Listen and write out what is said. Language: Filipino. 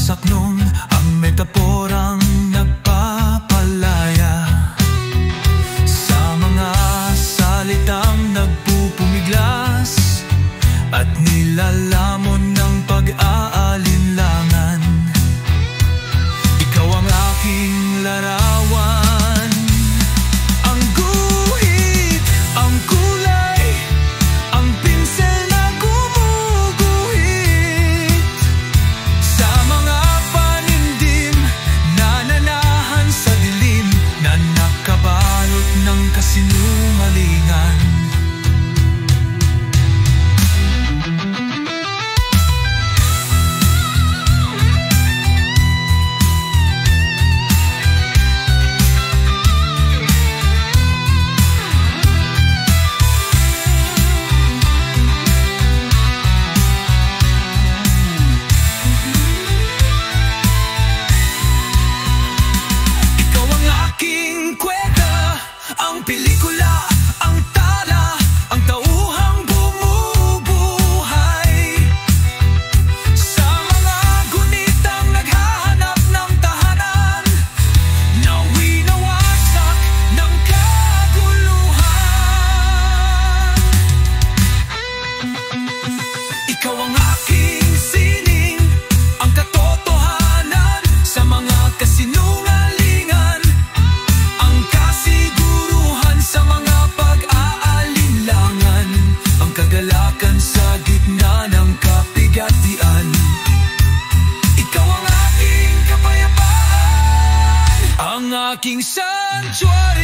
saknong ang metaporang nagpapalaya sa mga salitang nagpupumiglas at nilalamon ng pag-aalinlangan. Ikaw ang aking larawan, ang guhit, ang kulay, ang pinsel na gumuguhit sa mga panindim na nanahan sa dilim na nakabalot ng kasinungalingan. Ang pelikula, ang tala, ang tauhang bumubuhay sa mga gunitang naghahanap ng tahanan na winawasak ng kaguluhan. Ikaw ang aking sining, ang katotohanan sa mga kasinungalingan, ang kasiguruhan sa mga pag-aalinlangan, ang kagalakan sa gitna ng kapigatian. Ikaw ang aking kapayapaan, ang aking sanctuary.